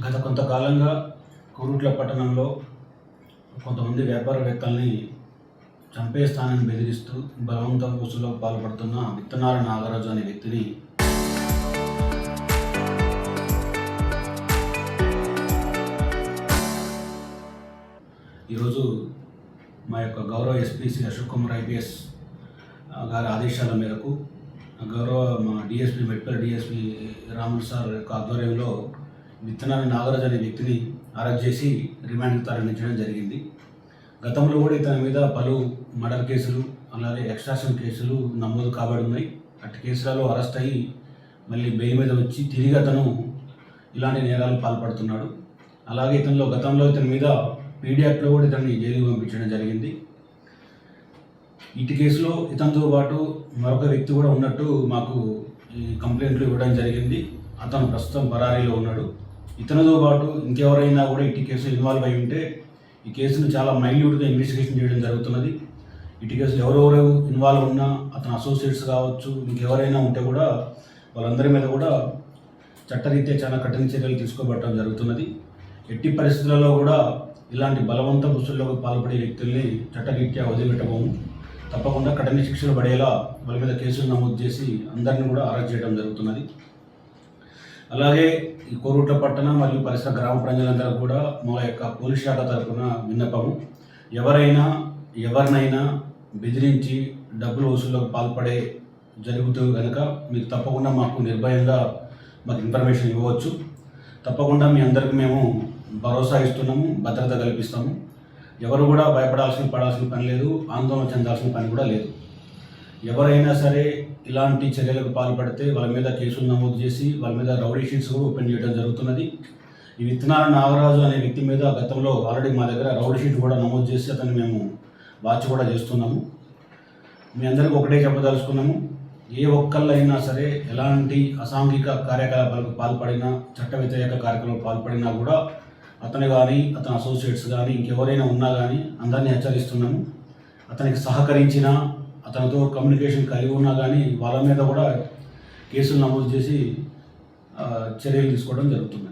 గత కొంతకాలంగా కోరుట్ల పట్టణంలో కొంతమంది వ్యాపారవేత్తల్ని చంపేస్తానని బెదిరిస్తూ బలవంతం వసూలుకు పాల్పడుతున్న విత్తనాల నాగరాజు అనే వ్యక్తిని ఈరోజు మా యొక్క గౌరవ ఎస్పీ అశోక్ కుమార్ ఐపీఎస్ గారి ఆదేశాల మేరకు గౌరవ మా DSP Metpally DSP Ramulu sir యొక్క ఆధ్వర్యంలో విత్తనాల నాగరాజు అనే వ్యక్తిని అరెస్ట్ చేసి రిమాండ్కి తరలించడం జరిగింది. గతంలో కూడా ఇతని మీద పలు మర్డర్ కేసులు అలాగే ఎక్స్ట్రాక్షన్ కేసులు నమోదు కాబడి ఉన్నాయి. అట్టి కేసులలో అరెస్ట్ అయ్యి మళ్ళీ బెయిల్ మీద వచ్చి తిరిగి అతను ఇలాంటి నేరాలు పాల్పడుతున్నాడు. అలాగే గతంలో ఇతని మీద పీడియాక్ట్లో కూడా ఇతన్ని జైలుకి పంపించడం జరిగింది. ఇటు కేసులో ఇతనితో పాటు మరొక వ్యక్తి కూడా ఉన్నట్టు మాకు ఈ కంప్లైంట్లు ఇవ్వడం జరిగింది. అతను ప్రస్తుతం పరారీలో ఉన్నాడు. ఇతనితో పాటు ఇంకెవరైనా కూడా ఇటు కేసులో ఇన్వాల్వ్ అయి ఉంటే ఈ కేసును చాలా మైన్యూట్గా ఇన్వెస్టిగేషన్ చేయడం జరుగుతున్నది. ఇటు కేసులో ఎవరెవరు ఇన్వాల్వ్ ఉన్నా అతని అసోసియేట్స్ కావచ్చు, ఇంకెవరైనా ఉంటే కూడా వాళ్ళందరి మీద కూడా చట్టరీత్యా చాలా కఠిన చర్యలు తీసుకోబడటం జరుగుతున్నది. ఎట్టి పరిస్థితులలో కూడా ఇలాంటి బలవంత వసూళ్లకు పాల్పడే వ్యక్తుల్ని చట్టరీత్యా వదిలిపెట్టబోము. తప్పకుండా కఠిన శిక్షలు పడేలా వాళ్ళ మీద కేసులు నమోదు చేసి అందరినీ కూడా అరెస్ట్ చేయడం జరుగుతున్నది. అలాగే ఈ కోరుట్ల పట్టణ మరియు పరిసర గ్రామ ప్రజలందరూ కూడా మా యొక్క పోలీస్ శాఖ తరఫున విన్నపము, ఎవరినైనా బెదిరించి డబ్బులు వసూళ్లకు పాల్పడే జరుగుతూ కనుక మీకు తప్పకుండా మాకు నిర్భయంగా మాకు ఇన్ఫర్మేషన్ ఇవ్వవచ్చు. తప్పకుండా మీ అందరికీ మేము భరోసా ఇస్తున్నాము, భద్రత కల్పిస్తాము. ఎవరు కూడా పడాల్సిన పని లేదు, ఆందోళన చెందాల్సిన పని కూడా లేదు. ఎవరైనా సరే ఇలాంటి చర్యలకు పాల్పడితే వాళ్ళ మీద కేసులు నమోదు చేసి వాళ్ళ మీద రౌడీ షీట్స్ కూడా ఓపెన్ చేయడం జరుగుతున్నది. ఈ విత్తనాల నాగరాజు అనే వ్యక్తి మీద గతంలో ఆల్రెడీ మా దగ్గర రౌడీ షీట్ కూడా నమోదు చేసి అతన్ని మేము వాచ్ కూడా చేస్తున్నాము. మీ అందరికీ ఒకటే చెప్పదలుచుకున్నాము, ఏ ఒక్కళ్ళైనా సరే ఎలాంటి అసాంఘిక కార్యకలాపాలకు పాల్పడినా, చట్ట వ్యతిరేక కార్యక్రమాలకు పాల్పడినా కూడా అతను కానీ అతని అసోసియేట్స్ కానీ ఇంకెవరైనా ఉన్నా కానీ అందరినీ హెచ్చరిస్తున్నాము. అతనికి సహకరించిన, అతనితో కమ్యూనికేషన్ కలిగి ఉన్నా కానీ వాళ్ళ మీద కూడా కేసులు నమోదు చేసి చర్యలు తీసుకోవడం జరుగుతుంది.